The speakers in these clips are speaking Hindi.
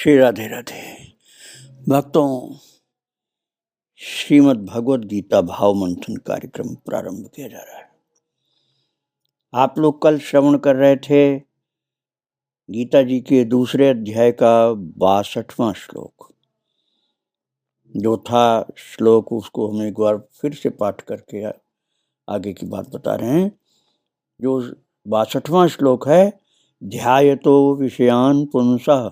श्री राधे राधे भक्तों, श्रीमद् भगवद गीता भाव मंथन कार्यक्रम प्रारंभ किया जा रहा है। आप लोग कल श्रवण कर रहे थे गीता जी के दूसरे अध्याय का 62वां श्लोक जो था श्लोक, उसको हम एक बार फिर से पाठ करके आगे की बात बता रहे हैं। जो 62वां श्लोक है, ध्यायतो विषयान पुंसः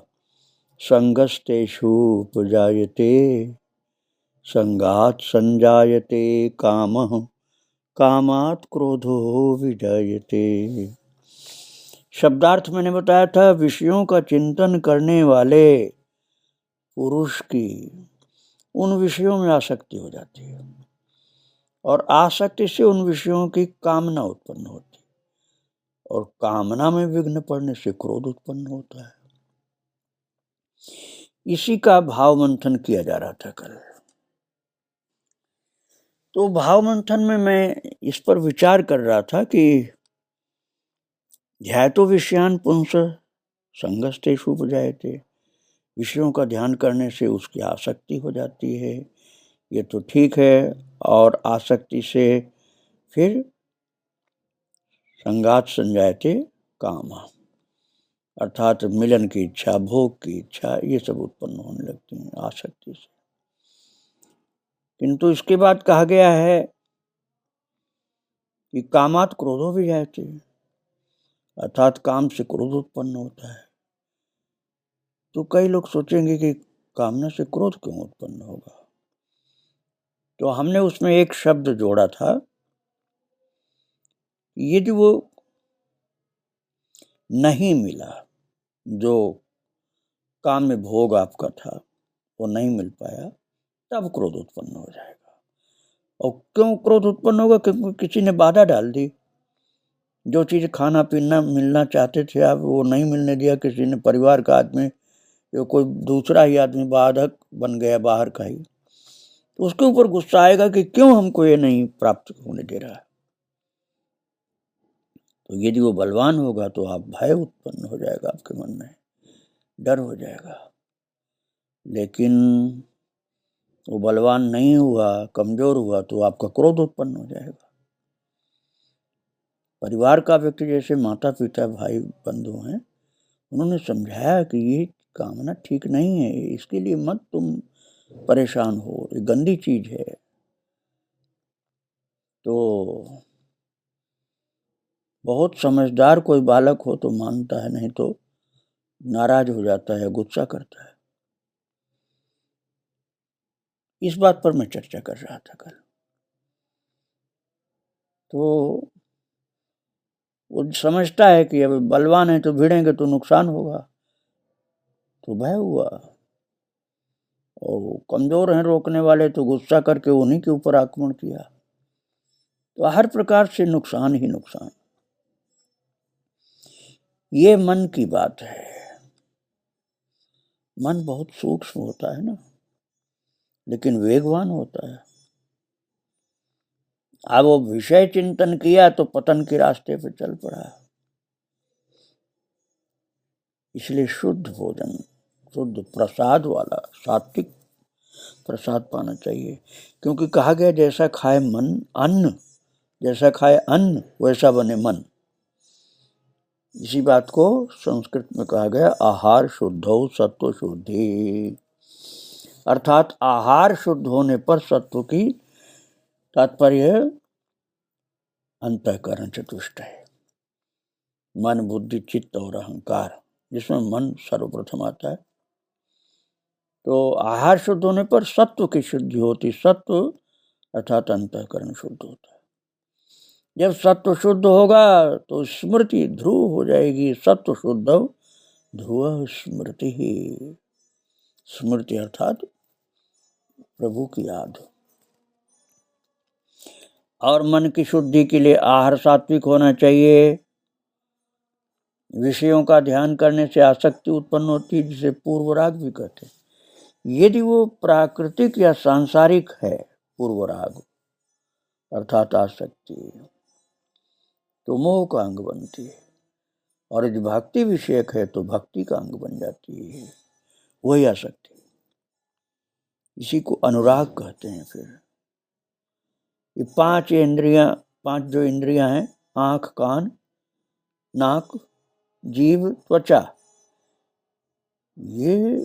संगस्तेषु उपजायते संगात संजायते कामः कामात् क्रोधो विजायते। शब्दार्थ मैंने बताया था, विषयों का चिंतन करने वाले पुरुष की उन विषयों में आसक्ति हो जाती है और आसक्ति से उन विषयों की कामना उत्पन्न होती है और कामना में विघ्न पड़ने से क्रोध उत्पन्न होता है। इसी का भाव मंथन किया जा रहा था कल। तो भाव मंथन में मैं इस पर विचार कर रहा था कि ध्यातो विषयान पुंस संगस्तेषु उपजायते, विषयों का ध्यान करने से उसकी आसक्ति हो जाती है, ये तो ठीक है। और आसक्ति से फिर संगात संजायते काम, अर्थात मिलन की इच्छा, भोग की इच्छा, ये सब उत्पन्न होने लगती हैं आसक्ति से। किंतु इसके बाद कहा गया है कि कामात क्रोधो भी जाते, अर्थात काम से क्रोध उत्पन्न होता है। तो कई लोग सोचेंगे कि कामना से क्रोध क्यों उत्पन्न होगा, तो हमने उसमें एक शब्द जोड़ा था, यदि वो नहीं मिला, जो काम में भोग आपका था वो नहीं मिल पाया, तब क्रोध उत्पन्न हो जाएगा। और क्यों क्रोध उत्पन्न होगा? क्योंकि किसी ने बाधा डाल दी। जो चीज़ खाना पीना मिलना चाहते थे आप वो नहीं मिलने दिया, किसी ने, परिवार का आदमी, जो कोई दूसरा ही आदमी बाधक बन गया बाहर का ही, तो उसके ऊपर गुस्सा आएगा कि क्यों हमको ये नहीं प्राप्त होने दे रहा है। तो यदि वो बलवान होगा तो आप भय उत्पन्न हो जाएगा, आपके मन में डर हो जाएगा। लेकिन वो बलवान नहीं हुआ, कमजोर हुआ, तो आपका क्रोध उत्पन्न हो जाएगा। परिवार का व्यक्ति, जैसे माता पिता भाई बंधु हैं, उन्होंने समझाया कि ये कामना ठीक नहीं है, इसके लिए मत तुम परेशान हो, ये गंदी चीज है। तो बहुत समझदार कोई बालक हो तो मानता है, नहीं तो नाराज हो जाता है, गुस्सा करता है। इस बात पर मैं चर्चा कर रहा था कल। तो वो समझता है कि अब बलवान है तो भिड़ेंगे तो नुकसान होगा, तो भय हुआ। और कमजोर हैं रोकने वाले, तो गुस्सा करके उन्हीं के ऊपर आक्रमण किया। तो हर प्रकार से नुकसान ही नुकसान। ये मन की बात है। मन बहुत सूक्ष्म होता है ना, लेकिन वेगवान होता है। अब वो विषय चिंतन किया तो पतन के रास्ते पर चल पड़ा। इसलिए शुद्ध भोजन, शुद्ध प्रसाद वाला, सात्विक प्रसाद पाना चाहिए। क्योंकि कहा गया, जैसा खाए मन अन्न, जैसा खाए अन्न वैसा बने मन। इसी बात को संस्कृत में कहा गया, आहार शुद्धौ सत्व शुद्धि। अर्थात आहार शुद्ध होने पर सत्व की तात्पर्य अंतःकरण चतुष्टय, मन बुद्धि चित्त और अहंकार, जिसमें मन सर्वप्रथम आता है। तो आहार शुद्ध होने पर सत्व की शुद्धि होती। सत्व अर्थात अंतःकरण शुद्ध होता है। जब सत्व शुद्ध होगा तो स्मृति ध्रुव हो जाएगी। सत्व शुद्ध ध्रुव स्मृति ही, स्मृति अर्थात प्रभु की याद। और मन की शुद्धि के लिए आहार सात्विक होना चाहिए। विषयों का ध्यान करने से आसक्ति उत्पन्न होती है, जिसे पूर्वराग भी कहते हैं। यदि वो प्राकृतिक या सांसारिक है, पूर्वराग अर्थात आसक्ति, तो मोह का अंग बनती है। और यदि भक्ति विषयक है तो भक्ति का अंग बन जाती है। वही आसक्ति, इसी को अनुराग कहते हैं। फिर ये पांच जो इंद्रियां हैं, आंख, कान, नाक, जीभ, त्वचा, ये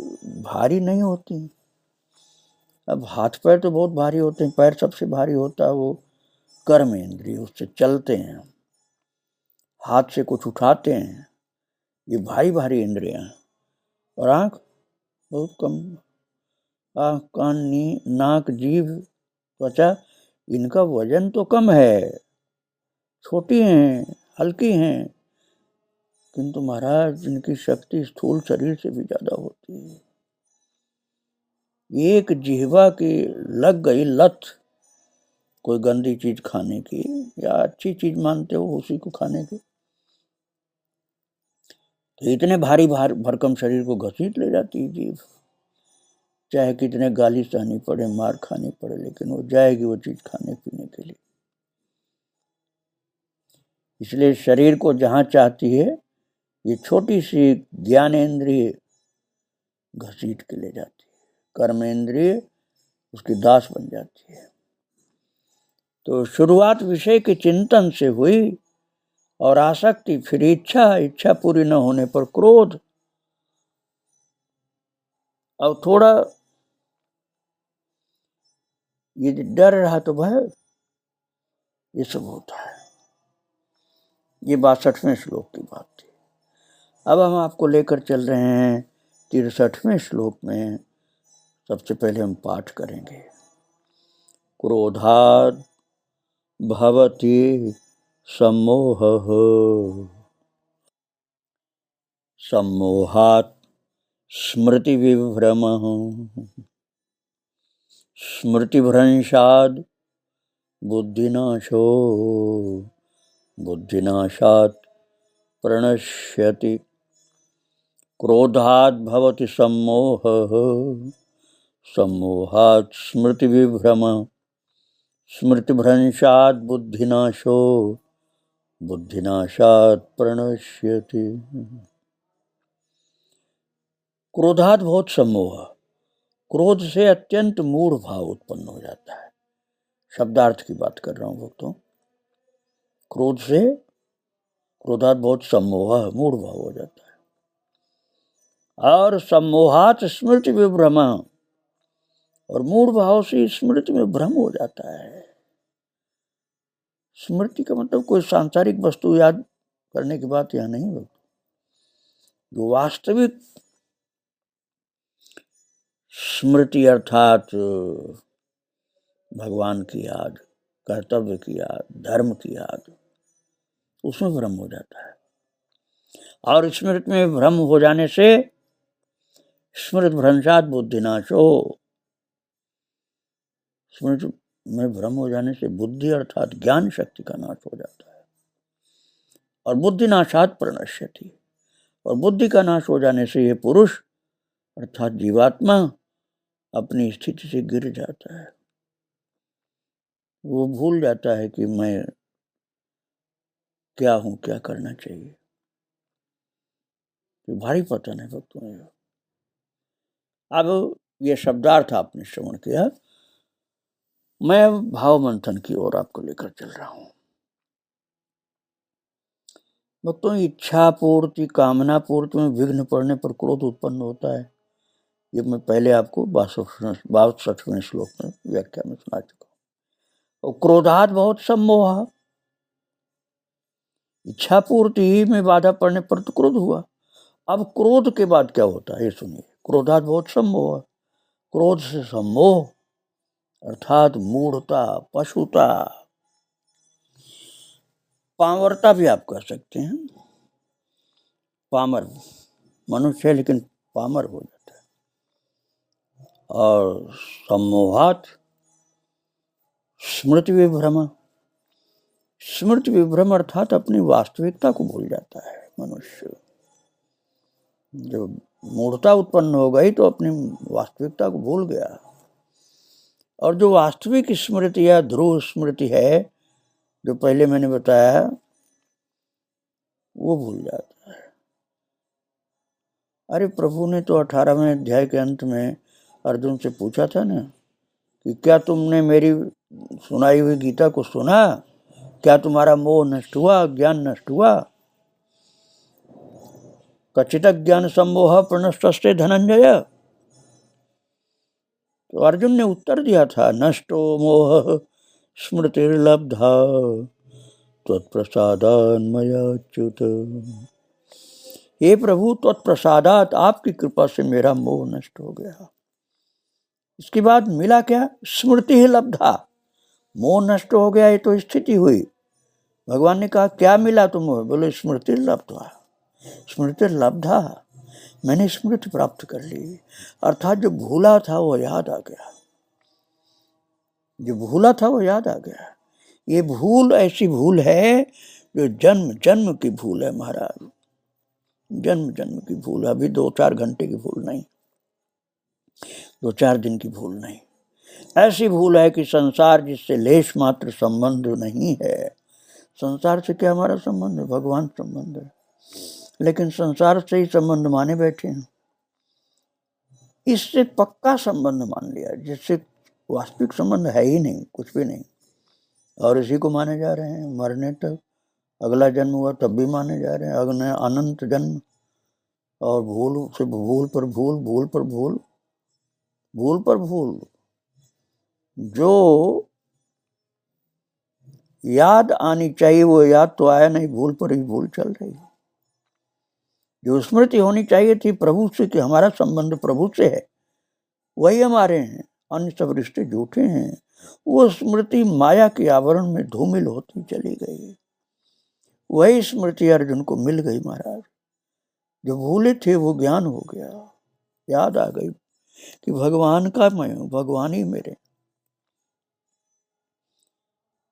भारी नहीं होती। अब हाथ पैर तो बहुत भारी होते हैं, पैर सबसे भारी होता है वो कर्म इंद्रिय, उससे चलते हैं, हाथ से कुछ उठाते हैं, ये भारी भारी इंद्रियां। और आंख बहुत कम, आंख, कान, नाक, जीभ, त्वचा, इनका वजन तो कम है, छोटी हैं, हल्की हैं, किंतु महाराज इनकी शक्ति स्थूल शरीर से भी ज्यादा होती है। एक जिह्वा की लग गई लत कोई गंदी चीज खाने की या अच्छी चीज मानते हो उसी को खाने की, तो इतने भारी भरकम शरीर को घसीट ले जाती है जीभ। चाहे कितने गाली सहनी पड़े, मार खानी पड़े, लेकिन वो जाएगी वो चीज खाने पीने के लिए। इसलिए शरीर को जहां चाहती है ये छोटी सी ज्ञानेंद्रिय घसीट के ले जाती है, कर्मेंद्रिय उसकी दास बन जाती है। तो शुरुआत विषय के चिंतन से हुई और आसक्ति, फिर इच्छा पूरी न होने पर क्रोध, और थोड़ा ये डर रहा तो भय, ये सब होता है। ये 62वें श्लोक की बात थी। अब हम आपको लेकर चल रहे हैं 63वें श्लोक में। सबसे पहले हम पाठ करेंगे। क्रोधात् भवति सम्मोहः, सम्मोहात् स्मृतिविभ्रमः, स्मृतिभ्रंशात् बुद्धिनाशो, बुद्धिनाशात् प्रणश्यति। क्रोधात् भवति सम्मोहः, सम्मोहात् स्मृतिविभ्रमः, स्मृतिभ्रंशात् बुद्धिनाशो, बुद्धिनाशात् प्रणश्यति। क्रोधात् बहुत सम्मोह, क्रोध से अत्यंत मूढ़ भाव उत्पन्न हो जाता है। शब्दार्थ की बात कर रहा हूं भक्तों। क्रोध से, क्रोधात् बहुत सम्मोह, मूढ़ भाव हो जाता है। और सम्मोहात् स्मृति विभ्रम, और मूढ़ भाव से स्मृति में भ्रम हो जाता है। स्मृति का मतलब कोई सांसारिक वस्तु याद करने की बात यहां नहीं है, जो वास्तविक स्मृति अर्थात भगवान की याद, कर्तव्य की याद, धर्म की याद, उसमें भ्रम हो जाता है। और स्मृति में भ्रम हो जाने से स्मृति भ्रंशात् बुद्धिनाशो, स्मृति में भ्रम हो जाने से बुद्धि अर्थात ज्ञान शक्ति का नाश हो जाता है। और बुद्धिनाशात् प्रणश्यति, और बुद्धि का नाश हो जाने से यह पुरुष अर्थात जीवात्मा अपनी स्थिति से गिर जाता है। वो भूल जाता है कि मैं क्या हूं, क्या करना चाहिए। तो भारी पतन है भक्तों। अब ये शब्दार्थ आपने श्रवण किया, मैं भाव मंथन की ओर आपको लेकर चल रहा हूं। भक्तों, इच्छा पूर्ति, कामना पूर्ति में विघ्न पड़ने पर क्रोध उत्पन्न होता है। ये मैं पहले आपको 62वें श्लोक में व्याख्या में सुना चुका हूं। और क्रोधात् बहुत सम्मोह, इच्छा पूर्ति में बाधा पड़ने पर तो क्रोध हुआ। अब क्रोध के बाद क्या होता है ये सुनिए। क्रोधात् बहुत सम्मोह, क्रोध से सम्मोह अर्थात मूढ़ता, पशुता, पामरता भी आप कह सकते हैं। पामर मनुष्य है लेकिन पामर हो जाता है। और सम्मोहात् स्मृति विभ्रम, स्मृति विभ्रम अर्थात अपनी वास्तविकता को भूल जाता है मनुष्य। जब मूढ़ता उत्पन्न हो गई तो अपनी वास्तविकता को भूल गया। और जो वास्तविक स्मृति या ध्रुव स्मृति है, जो पहले मैंने बताया, वो भूल जाता है। अरे प्रभु ने तो 18वें अध्याय के अंत में अर्जुन से पूछा था ना कि क्या तुमने मेरी सुनाई हुई गीता को सुना, क्या तुम्हारा मोह नष्ट हुआ, ज्ञान नष्ट हुआ। कचित ज्ञान सम्मोह प्रणष्टस्ते धनंजय। तो अर्जुन ने उत्तर दिया था, नष्टो मोह स्मृतिर्लब्धा त्वत्प्रसादान् मयाच्युत। हे प्रभु, त्वत्प्रसादात, आपकी कृपा से मेरा मोह नष्ट हो गया। इसके बाद मिला क्या? स्मृति ही लब्धा। मोह नष्ट हो गया, ये तो स्थिति हुई। भगवान ने कहा क्या मिला तुम्हें? बोले स्मृति लब्धा। स्मृति लब्धा, मैंने स्मृति प्राप्त कर ली, अर्थात जो भूला था वो याद आ गया। जो भूला था वो याद आ गया। ये भूल ऐसी भूल है जो जन्म जन्म की भूल है महाराज, जन्म जन्म की भूल। अभी 2-4 घंटे की भूल नहीं, 2-4 दिन की भूल नहीं। ऐसी भूल है कि संसार जिससे लेश मात्र संबंध नहीं है। संसार से क्या हमारा संबंध है? भगवान संबंध है, लेकिन संसार से ही संबंध माने बैठे हैं। इससे पक्का संबंध मान लिया जिससे वास्तविक संबंध है ही नहीं, कुछ भी नहीं, और इसी को माने जा रहे हैं। मरने तक अगला जन्म हुआ तब भी माने जा रहे हैं, अगले अनंत जन्म। और भूल से भूल पर भूल, भूल पर भूल, भूल पर भूल। जो याद आनी चाहिए वो याद तो आया नहीं, भूल पर ही भूल चल रही है। जो स्मृति होनी चाहिए थी प्रभु से कि हमारा संबंध प्रभु से है, वही हमारे हैं, अन्य सब रिश्ते झूठे हैं। वो स्मृति माया के आवरण में धूमिल होती चली गई। वही स्मृति अर्जुन को मिल गई महाराज। जो भूले थे वो ज्ञान हो गया, याद आ गई कि भगवान का मैं हूं, भगवान ही मेरे।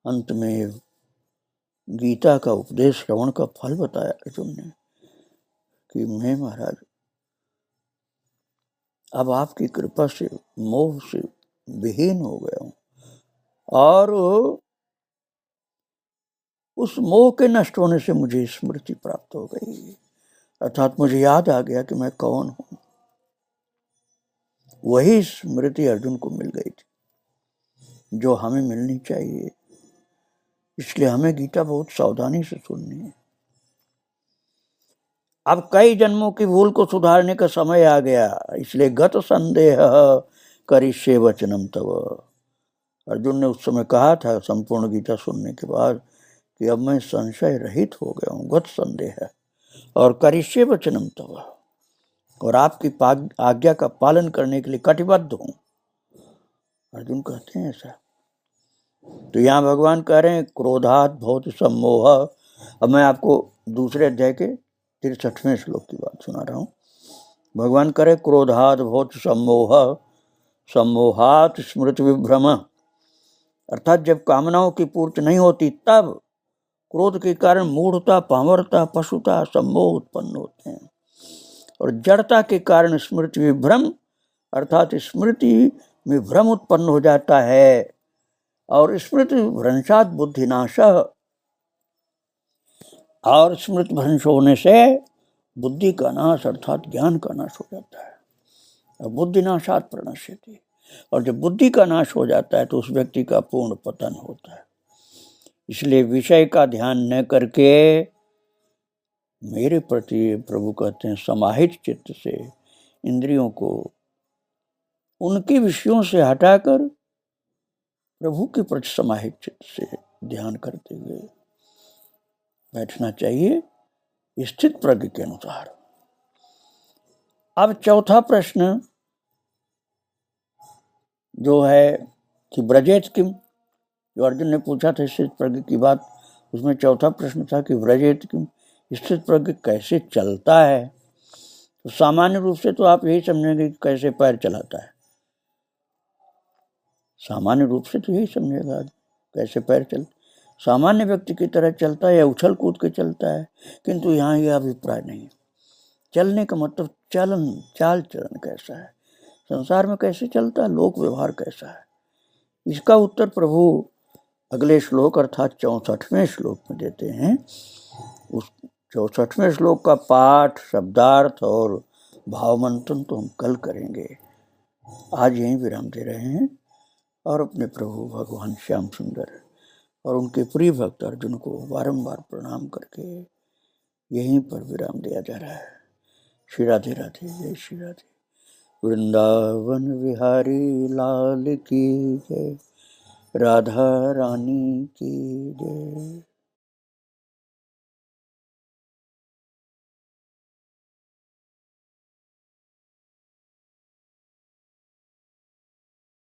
अंत में गीता का उपदेश श्रवण का फल बताया अर्जुन ने कि मैं महाराज अब आपकी कृपा से मोह से विहीन हो गया हूं, और उस मोह के नष्ट होने से मुझे स्मृति प्राप्त हो गई, अर्थात मुझे याद आ गया कि मैं कौन हूं। वही स्मृति अर्जुन को मिल गई थी जो हमें मिलनी चाहिए। इसलिए हमें गीता बहुत सावधानी से सुननी है। अब कई जन्मों की भूल को सुधारने का समय आ गया, इसलिए गत संदेह करिष्ये वचनम तव। अर्जुन ने उस समय कहा था संपूर्ण गीता सुनने के बाद कि अब मैं संशय रहित हो गया हूँ, गत संदेह, और करिष्ये वचनम तव, और आपकी आज्ञा का पालन करने के लिए कटिबद्ध हूँ। अर्जुन कहते हैं ऐसा। तो यहाँ भगवान कह रहे हैं क्रोधात भवति सम्मोह। अब मैं आपको दूसरे अध्याय के 63वें श्लोक की बात सुना रहा हूँ। भगवान कह रहे क्रोधात भवति सम्मोह सम्मोहात स्मृति विभ्रम, अर्थात जब कामनाओं की पूर्ति नहीं होती तब क्रोध के कारण मूढ़ता, पामरता, पशुता, सम्मोह उत्पन्न होते हैं, और जड़ता के कारण स्मृति विभ्रम, अर्थात स्मृति में भ्रम उत्पन्न हो जाता है, और स्मृति भ्रंशात बुद्धिनाश, और स्मृति भ्रंश होने से बुद्धि का नाश अर्थात ज्ञान का नाश हो जाता है। और बुद्धिनाशात प्रणश्यति, और जब बुद्धि का नाश हो जाता है तो उस व्यक्ति का पूर्ण पतन होता है। इसलिए विषय का ध्यान न करके मेरे प्रति प्रभु कहते हैं समाहित चित्त से इंद्रियों को उनके विषयों से हटाकर प्रभु के प्रति समाहित चित्त से ध्यान करते हुए बैठना चाहिए स्थित प्रज्ञ के अनुसार। अब चौथा प्रश्न जो है कि व्रजेत किम, जो अर्जुन ने पूछा था स्थित प्रज्ञ की बात, उसमें चौथा प्रश्न था कि व्रजेत किम, स्थित प्रज्ञ कैसे चलता है। तो सामान्य रूप से तो आप यही समझेंगे कि कैसे पैर चलाता है, सामान्य रूप से तो यही समझेगा कैसे पैर चल, सामान्य व्यक्ति की तरह चलता है या उछल कूद के चलता है। किंतु यहाँ यह अभिप्राय नहीं। चलने का मतलब चलन, चाल चलन कैसा है, संसार में कैसे चलता है, लोक व्यवहार कैसा है, इसका उत्तर प्रभु अगले श्लोक अर्थात 64वें श्लोक में देते हैं। उस 64वें श्लोक का पाठ, शब्दार्थ और भाव मंथन तो हम कल करेंगे। आज यहीं विराम दे रहे हैं और अपने प्रभु भगवान श्याम सुंदर और उनके प्रिय भक्त अर्जुन को बारंबार प्रणाम करके यहीं पर विराम दिया जा रहा है। श्री राधे राधे, जय श्री राधे। वृंदावन विहारी लाल की जय, राधा रानी की जय।